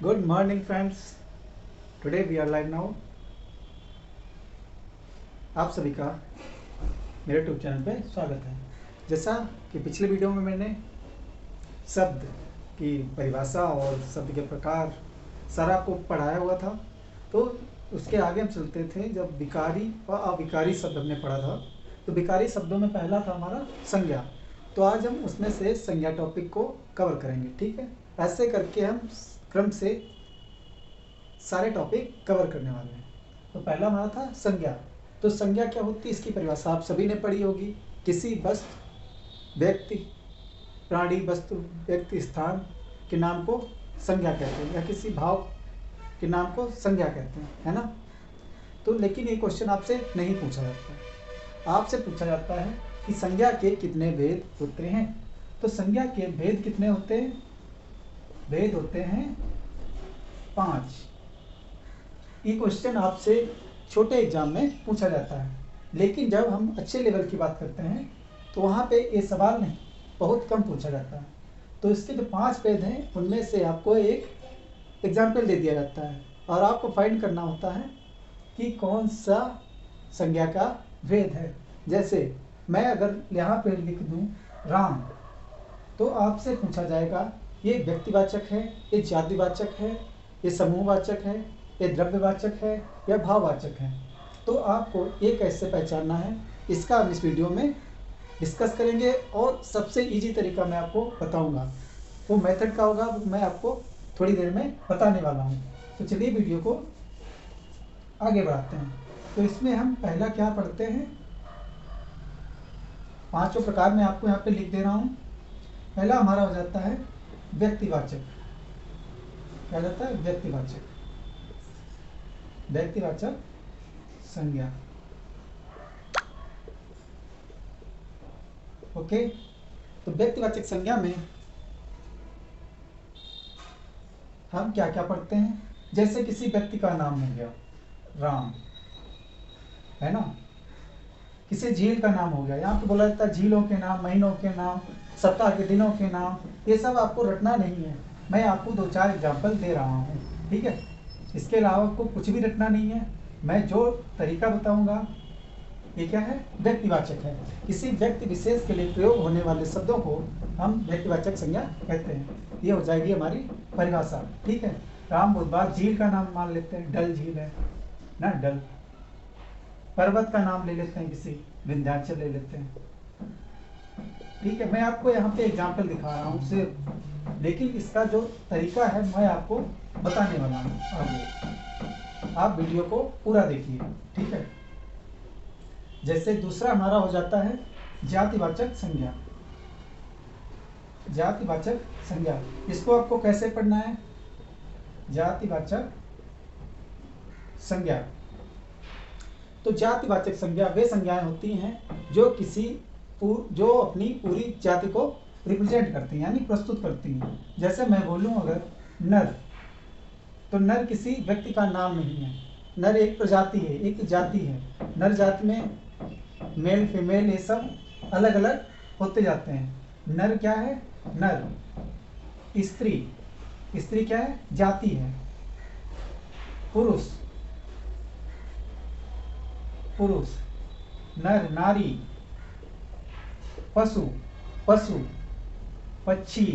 Good morning friends. Today we are live now. आप सभी का मेरे यूट्यूब चैनल पे स्वागत है। जैसा कि पिछले वीडियो में मैंने शब्द की परिभाषा और शब्द के प्रकार सारा आपको पढ़ाया हुआ था, तो उसके आगे हम चलते थे। जब विकारी व अविकारी शब्द हमने पढ़ा था, तो विकारी शब्दों में पहला था हमारा संज्ञा। तो आज हम उसमें से संज्ञा टॉपिक को कवर करेंगे, ठीक है। ऐसे करके हम क्रम से सारे टॉपिक कवर करने वाले हैं। तो पहला हमारा था संज्ञा। तो संज्ञा क्या होती है, इसकी परिभाषा आप सभी ने पढ़ी होगी। किसी वस्तु, व्यक्ति, प्राणी, वस्तु, व्यक्ति, स्थान के नाम को संज्ञा कहते हैं, या किसी भाव के नाम को संज्ञा कहते हैं, है ना। तो लेकिन ये क्वेश्चन आपसे नहीं पूछा जाता है। आपसे पूछा जाता है कि संज्ञा के कितने भेद होते हैं। तो संज्ञा के भेद कितने होते हैं? भेद होते हैं 5। ये क्वेश्चन आपसे छोटे एग्जाम में पूछा जाता है, लेकिन जब हम अच्छे लेवल की बात करते हैं तो वहाँ पे ये सवाल नहीं, बहुत कम पूछा जाता है। तो इसके जो 5 भेद हैं, उनमें से आपको एक एग्जाम्पल दे दिया जाता है और आपको फाइंड करना होता है कि कौन सा संज्ञा का भेद है। जैसे मैं अगर यहाँ पे लिख दूँ राम, तो आपसे पूछा जाएगा ये व्यक्तिवाचक है, ये जातिवाचक है, ये समूहवाचक है, ये द्रव्यवाचक है या भाववाचक है। तो आपको ये कैसे पहचानना है, इसका हम इस वीडियो में डिस्कस करेंगे और सबसे इजी तरीका मैं आपको बताऊंगा। वो मेथड का होगा, मैं आपको थोड़ी देर में बताने वाला हूँ। तो चलिए वीडियो को आगे बढ़ाते हैं। तो इसमें हम पहला क्या पढ़ते हैं, 5 प्रकार मैं आपको यहाँ पे लिख दे रहा हूँ। पहला हमारा हो जाता है व्यक्तिवाचक। क्या जाता है? व्यक्तिवाचक। व्यक्तिवाचक संज्ञा। ओके, तो व्यक्तिवाचक संज्ञा में हम क्या क्या पढ़ते हैं। जैसे किसी व्यक्ति का नाम हो गया राम, है ना। किसी झील का नाम हो गया, यहाँ पे बोला जाता है झीलों के नाम, महीनों के नाम, सप्ताह के दिनों के नाम। ये सब आपको रटना नहीं है, मैं आपको 2-4 एग्जाम्पल दे रहा हूँ, ठीक है। इसके अलावा आपको कुछ भी रटना नहीं है। मैं जो तरीका बताऊंगा ये क्या है? व्यक्तिवाचक है। किसी व्यक्ति विशेष के लिए प्रयोग होने वाले शब्दों को हम व्यक्तिवाचक संज्ञा कहते हैं। ये हो जाएगी हमारी परिभाषा, ठीक है। राम बुधवार, झील का नाम मान लेते हैं, डल झील है ना, डल। पर्वत का नाम ले लेते हैं, किसी विंध्याचल ले लेते हैं, ठीक है। मैं आपको यहाँ पे एग्जाम्पल दिखा रहा हूँ सिर्फ, लेकिन इसका जो तरीका है मैं आपको बताने वाला हूँ आगे। आप वीडियो को पूरा देखिए, ठीक है। जैसे दूसरा हमारा हो जाता है जातिवाचक संज्ञा। जातिवाचक संज्ञा, इसको आपको कैसे पढ़ना है? जातिवाचक संज्ञा। तो जातिवाचक संज्ञा वे संज्ञाएं होती हैं जो अपनी पूरी जाति को रिप्रेजेंट करती हैं, यानी प्रस्तुत करती हैं। जैसे मैं बोलूं अगर नर, तो नर किसी व्यक्ति का नाम नहीं है। नर एक प्रजाति है, एक जाति है। नर जाति में मेल फीमेल ये सब अलग अलग होते जाते हैं। नर क्या है? नर। स्त्री, स्त्री क्या है? जाति है। पुरुष, पुरुष। नर, नारी। पशु, पशु। पक्षी।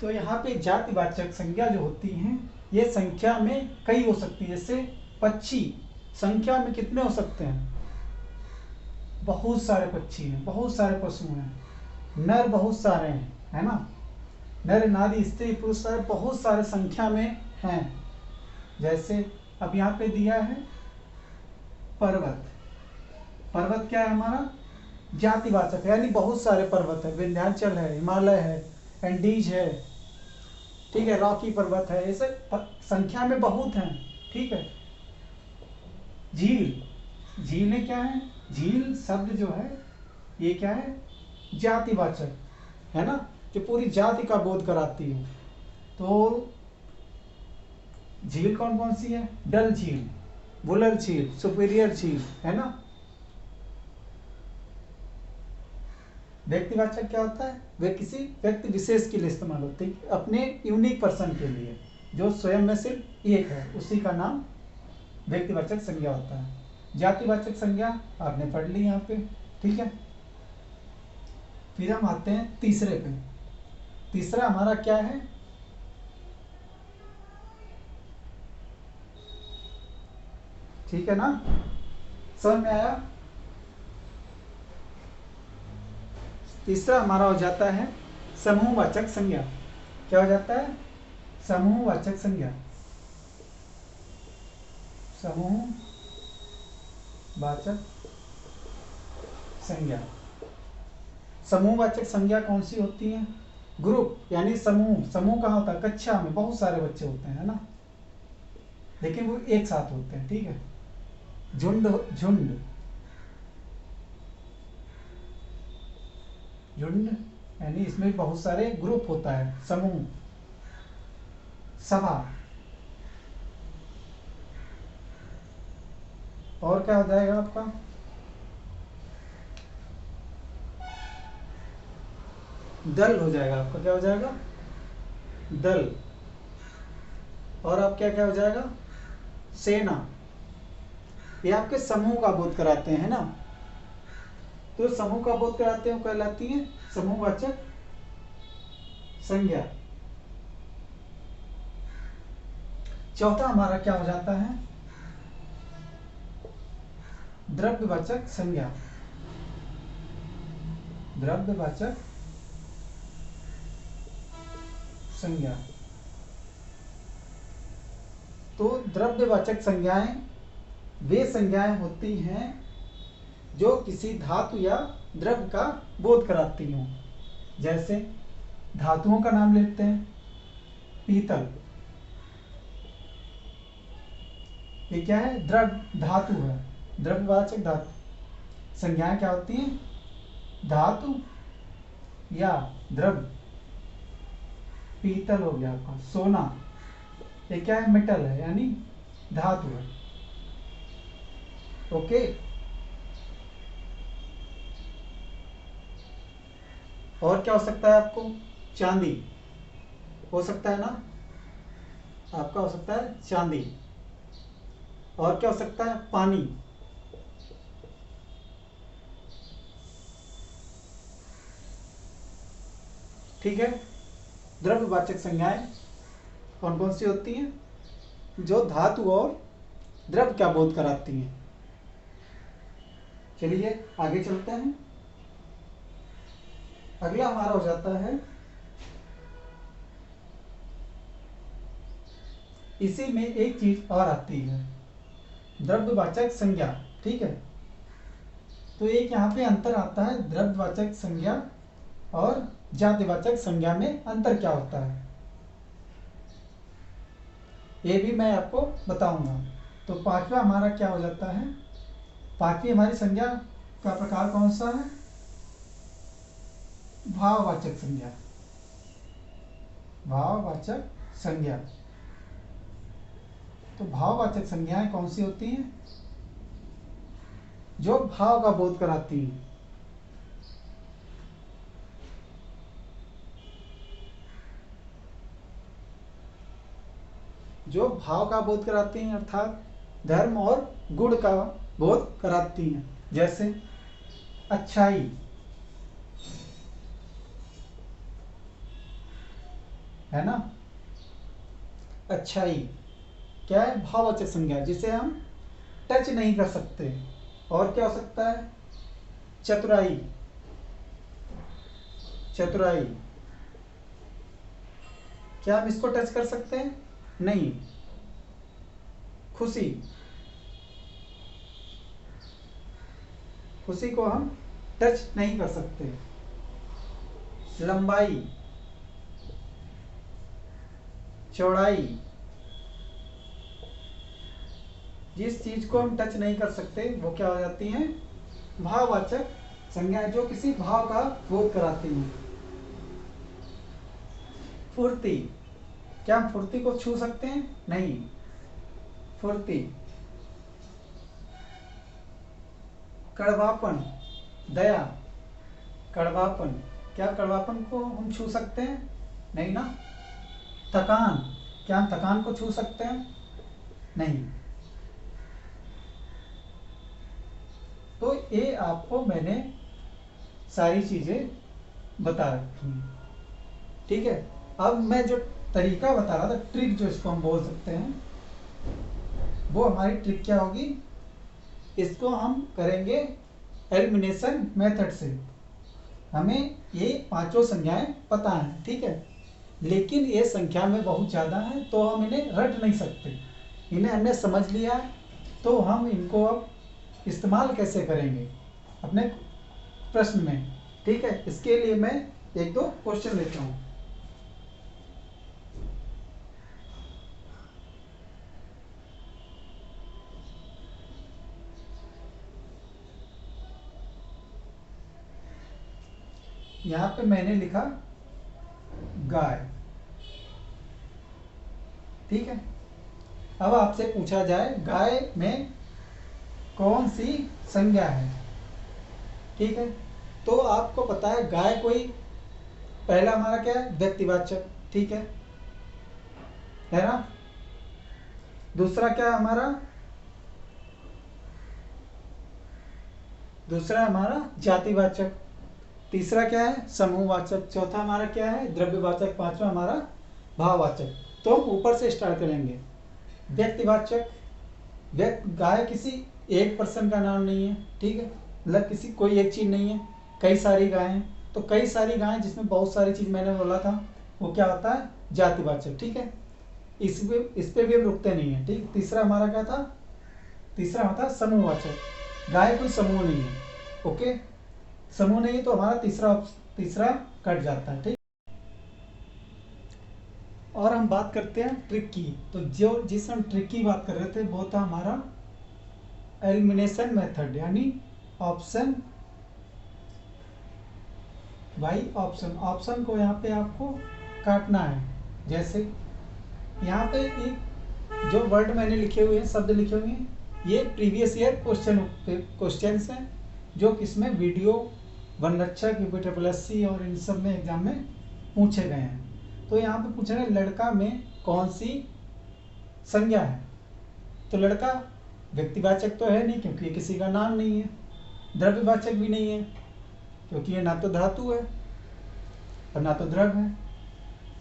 तो यहाँ पे जातिवाचक संज्ञा जो होती हैं, ये संख्या में कई हो सकती है। जैसे पक्षी, संख्या में कितने हो सकते हैं? बहुत सारे पक्षी हैं, बहुत सारे पशु हैं। नर बहुत सारे हैं, है ना। नर, नारी, स्त्री, पुरुष, सारे बहुत सारे संख्या में हैं। जैसे अब यहाँ पे दिया है पर्वत। पर्वत क्या है हमारा? जातिवाचक है, यानी बहुत सारे पर्वत है। विंध्याचल है, हिमालय है, एंडीज है, ठीक है, रॉकी पर्वत है। ऐसे संख्या में बहुत हैं, ठीक है। झील, झीलें क्या है? झील शब्द जो है ये क्या है? जातिवाचक है ना, जो पूरी जाति का बोध कराती है। तो झील कौन कौन सी है? डल झील, वुलर झील, सुपीरियर झील, है ना। व्यक्तिवाचक क्या होता है? वे किसी व्यक्ति विशेष के लिए इस्तेमाल होते हैं, अपने यूनिक पर्सन के लिए, जो स्वयं में सिर्फ एक है, उसी का नाम व्यक्तिवाचक संज्ञा होता है। जातिवाचक संज्ञा आपने पढ़ ली यहाँ पे, ठीक है। फिर हम आते हैं तीसरे पे। तीसरा हमारा क्या है? ठीक है ना, समझ में आया? तीसरा हमारा हो जाता है समूहवाचक संज्ञा। क्या हो जाता है? समूहवाचक संज्ञा। समूहवाचक संज्ञा। समूहवाचक संज्ञा कौन सी होती है? ग्रुप, यानी समूह। समूह कहाँ होता है? कक्षा में बहुत सारे बच्चे होते हैं, है ना, लेकिन वो एक साथ होते हैं, ठीक है। झुंड, झुंड, झुंड यानी इसमें बहुत सारे ग्रुप होता है। समूह, सभा, और क्या हो जाएगा आपका? दल हो जाएगा आपका। क्या हो जाएगा? दल। और आप क्या क्या हो जाएगा? सेना। ये आपके समूह का बोध कराते हैं ना, तो समूह का बोध कराते हैं कहलाती है समूहवाचक संज्ञा। चौथा हमारा क्या हो जाता है? द्रव्यवाचक संज्ञा। द्रव्यवाचक संज्ञा। तो द्रव्यवाचक संज्ञाएं वे संज्ञाएं होती हैं जो किसी धातु या द्रव्य का बोध कराती हों। जैसे धातुओं का नाम लेते हैं, पीतल, ये क्या है? द्रव्य धातु है, द्रव्यवाचक धातु। संज्ञाएं क्या होती हैं? धातु या द्रव्य। पीतल हो गया आपका, सोना, ये क्या है? मेटल है, यानी धातु है। ओके। और क्या हो सकता है आपको? चांदी हो सकता है ना, आपका हो सकता है चांदी। और क्या हो सकता है? पानी। ठीक है। द्रव्यवाचक संज्ञाएं कौन कौन सी होती हैं? जो धातु और द्रव्य का बोध कराती हैं। चलिए आगे चलते हैं। अगला हमारा हो जाता है, इसी में एक चीज और आती है, द्रव्यवाचक संज्ञा। ठीक है, तो एक यहाँ पे अंतर आता है, द्रव्यवाचक संज्ञा और जातिवाचक संज्ञा में अंतर क्या होता है, ये भी मैं आपको बताऊंगा। तो पांचवा हमारा क्या हो जाता है? पांचवी हमारी संज्ञा का प्रकार कौन सा है? भाववाचक संज्ञा। भाववाचक संज्ञा। तो भाववाचक संज्ञाएं कौन सी होती हैं? जो भाव का बोध कराती हैं। जो भाव का बोध कराती हैं, अर्थात धर्म और गुण का बोध कराती हैं। जैसे अच्छाई, है ना, अच्छाई क्या है? भाववाचक संज्ञा, जिसे हम टच नहीं कर सकते। और क्या हो सकता है? चतुराई। चतुराई क्या हम इसको टच कर सकते हैं? नहीं। खुशी, खुशी को हम टच नहीं कर सकते। लंबाई, चौड़ाई, जिस चीज को हम टच नहीं कर सकते वो क्या हो जाती हैं? भाववाचक संज्ञाएं, जो किसी भाव का बोध कराती हैं। फुर्ती, क्या हम फुर्ती को छू सकते हैं? नहीं। फुर्ती। कड़वापन, दया, कड़वापन, क्या कड़वापन को हम छू सकते हैं? नहीं ना। थकान, क्या हम थकान को छू सकते हैं? नहीं। तो ये आपको मैंने सारी चीजें बता रखी हैं, ठीक है। अब मैं जो तरीका बता रहा था, ट्रिक जो इसको हम बोल सकते हैं, वो हमारी ट्रिक क्या होगी? इसको हम करेंगे एलिमिनेशन मेथड से। हमें ये पांचों संख्याएं पता हैं, ठीक है, लेकिन ये संख्या में बहुत ज़्यादा है तो हम इन्हें रट नहीं सकते। इन्हें हमने समझ लिया, तो हम इनको अब इस्तेमाल कैसे करेंगे अपने प्रश्न में, ठीक है। इसके लिए मैं एक दो क्वेश्चन लेता हूँ। यहाँ पे मैंने लिखा गाय, ठीक है। अब आपसे पूछा जाए गाय में कौन सी संज्ञा है, ठीक है। तो आपको पता है गाय कोई, पहला हमारा क्या है? व्यक्तिवाचक, ठीक है ना। दूसरा क्या है हमारा? दूसरा हमारा जातिवाचक। तीसरा क्या है? समूहवाचक। चौथा हमारा क्या है? द्रव्यवाचक। पांचवा हमारा भाववाचक। तो हम ऊपर से स्टार्ट करेंगे। व्यक्तिवाचक, गाय किसी एक पर्सन का नाम नहीं है, ठीक है, मतलब किसी कोई एक चीज नहीं है, कई सारी गायें। तो कई सारी गायें जिसमें बहुत सारी चीज मैंने बोला था, वो क्या होता है? जातिवाचक, ठीक है। इस पे भी हम रुकते नहीं है, ठीक। तीसरा हमारा क्या था? तीसरा होता है समूहवाचक। गाय कोई समूह नहीं है, ओके, समूह नहीं है, तो हमारा तीसरा कट जाता है, ठीक। और हम बात करते हैं ट्रिक की। तो जो जिस हम ट्रिक की बात कर रहे थे वो था हमारा एलिमिनेशन मेथड, यानी ऑप्शन बाई ऑप्शन। ऑप्शन को यहाँ पे आपको काटना है। जैसे यहाँ पे एक जो वर्ड मैंने लिखे हुए हैं, शब्द लिखे हुए हैं, ये प्रीवियस ईयर क्वेश्चन हैं, जो किसमें वीडियो वनरक्षक, यूपीट्रिपलएससी और इन सब में एग्जाम में पूछे गए हैं। तो यहाँ पे पूछ रहे हैं लड़का में कौन सी संज्ञा है। तो लड़का व्यक्तिवाचक तो है नहीं, क्योंकि ये किसी का नाम नहीं है। द्रव्यवाचक भी नहीं है, क्योंकि ये ना तो धातु है और ना तो द्रव्य है।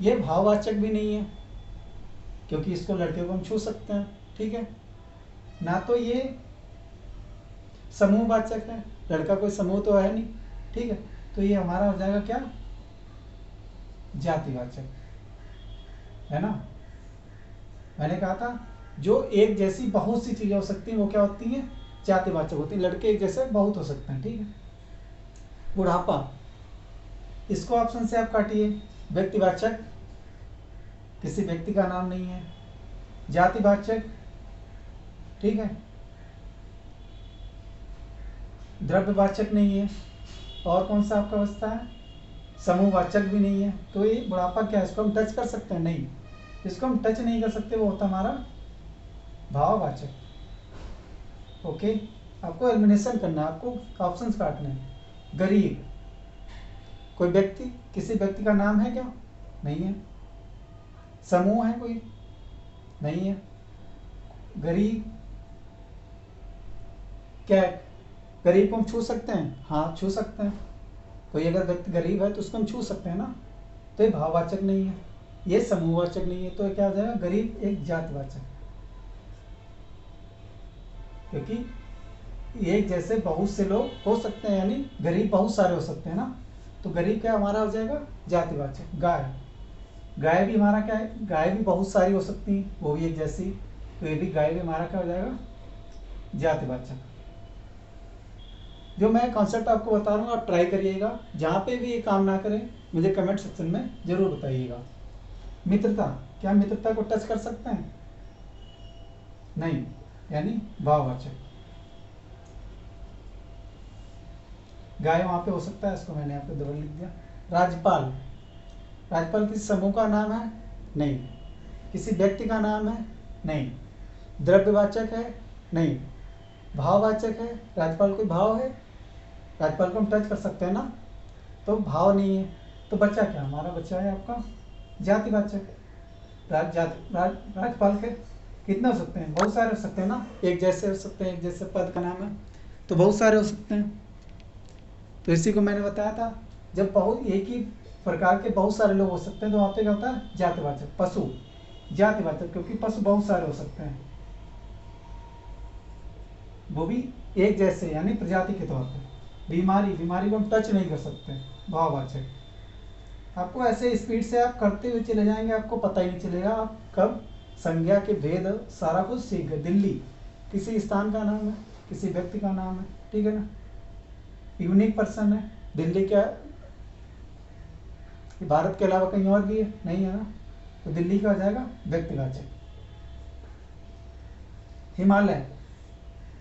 ये भाववाचक भी नहीं है, क्योंकि इसको लड़के को हम छू सकते हैं, ठीक है। ना तो ये समूहवाचक है, लड़का कोई समूह तो है नहीं, ठीक है। तो ये हमारा हो जाएगा क्या? जातिवाचक, है ना। मैंने कहा था जो एक जैसी बहुत सी चीजें हो सकती हैं वो क्या होती हैं? जातिवाचक होती हैं। लड़के एक जैसे बहुत हो सकते हैं, ठीक है। बुढ़ापा, इसको ऑप्शन से आप काटिए। व्यक्तिवाचक, किसी व्यक्ति का नाम नहीं है। जातिवाचक, ठीक है। द्रव्यवाचक नहीं है। और कौन सा आपका बचता है? समूहवाचक भी नहीं है। तो ये बुढ़ापा क्या है? इसको हम टच कर सकते हैं? नहीं, इसको हम टच नहीं कर सकते। वो होता हमारा भाववाचक, ओके। आपको एलिमिनेशन करना है, आपको ऑप्शंस काटने हैं। गरीब, कोई व्यक्ति, किसी व्यक्ति का नाम है क्या? नहीं है। समूह है कोई? नहीं है। गरीब क्या है? गरीब को हम छू सकते हैं? हाँ, छू सकते हैं। कोई अगर व्यक्ति गरीब है तो उसको हम छू सकते हैं ना। तो ये भाववाचक नहीं है, ये समूहवाचक नहीं है। तो क्या हो जाएगा? गरीब एक जातिवाचक, क्योंकि एक जैसे बहुत से लोग हो सकते हैं, यानी गरीब बहुत सारे हो सकते हैं ना। तो गरीब क्या हमारा हो जाएगा? जातिवाचक। गाय, गाय भी हमारा क्या है? गाय भी बहुत सारी हो सकती हैं, वो भी एक जैसी। तो ये भी गाय भी हमारा क्या हो जाएगा? जातिवाचक। जो मैं कॉन्सेप्ट आपको बता रहा हूँ आप ट्राई करिएगा। जहाँ पे भी ये काम ना करें मुझे कमेंट सेक्शन में जरूर बताइएगा। मित्रता, क्या मित्रता को टच कर सकते हैं? नहीं, यानी भाववाचक। गाय वहां पे हो सकता है, इसको मैंने यहाँ पे डबल लिख दिया। राज्यपाल, राज्यपाल किसी समूह का नाम है? नहीं। किसी व्यक्ति का नाम है? नहीं। द्रव्यवाचक है? नहीं। भाववाचक है? राज्यपाल कोई भाव है? राज्यपाल को हम टच कर सकते हैं ना। तो भाव नहीं है, तो बच्चा क्या हमारा बच्चा है आपका जातिवाचक। राज्यपाल के कितने हो सकते हैं, बहुत सारे हो सकते हैं ना, एक जैसे हो सकते हैं, एक जैसे पद का नाम है तो बहुत सारे हो सकते हैं। तो इसी को मैंने बताया था, जब बहुत एक ही प्रकार के बहुत सारे लोग हो सकते हैं तो वहाँ पे क्या होता है जातिवाचक। पशु जातिवाचक, क्योंकि पशु बहुत सारे हो सकते हैं, वो भी एक जैसे यानी प्रजाति के तौर पर। बीमारी को हम टच नहीं कर सकते, भाववाचक। आपको ऐसे स्पीड से आप करते हुए चले जाएंगे, आपको पता ही नहीं चलेगा आप कब संज्ञा के भेद सारा कुछ सीख गए। दिल्ली किसी स्थान का नाम है, किसी व्यक्ति का नाम है, ठीक है ना, यूनिक पर्सन है। दिल्ली क्या भारत के अलावा कहीं और भी है? नहीं है ना, तो दिल्ली का हो जाएगा व्यक्तिवाचक।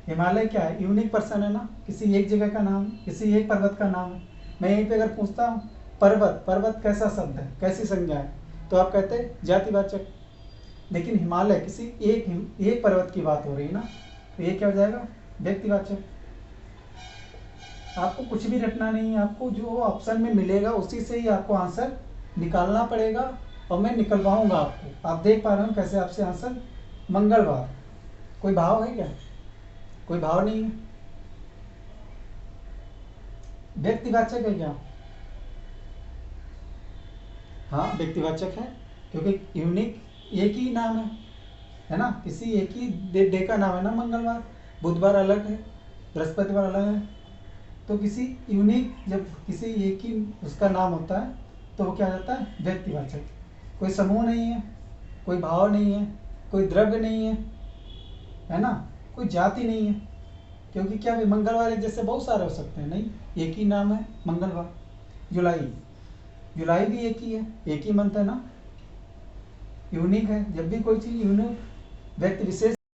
हिमालय क्या है, यूनिक पर्सन है ना, किसी एक जगह का नाम, किसी एक पर्वत का नाम है। मैं यहीं पे अगर पूछता हूँ पर्वत कैसा शब्द है, कैसी संज्ञा है, तो आप कहते हैं जातिवाचक। लेकिन हिमालय किसी एक पर्वत की बात हो रही है ना, तो ये क्या हो जाएगा व्यक्तिवाचक। आपको कुछ भी रटना नहीं है, आपको जो ऑप्शन में मिलेगा उसी से ही आपको आंसर निकालना पड़ेगा, और मैं निकलवाऊंगा आपको। आप देख पा रहे हो कैसे आपसे आंसर। मंगलवार, कोई भाव है क्या, कोई भाव नहीं है, व्यक्तिवाचक है क्या, हाँ व्यक्तिवाचक है, क्योंकि यूनिक एक ही नाम है ना, किसी एक ही डे का नाम है ना मंगलवार। बुधवार अलग है, बृहस्पतिवार अलग है, तो किसी यूनिक जब किसी एक ही उसका नाम होता है तो वो क्या हो जाता है व्यक्तिवाचक। कोई समूह नहीं है, कोई भाव नहीं है, कोई द्रव्य नहीं है ना, कोई जाति नहीं है, क्योंकि क्या भी मंगलवार एक जैसे बहुत सारे हो सकते हैं, नहीं एक ही नाम है मंगलवार। जुलाई भी एक ही है, एक ही मंथ है ना, यूनिक है। जब भी कोई चीज़ यूनिक व्यक्ति विशेष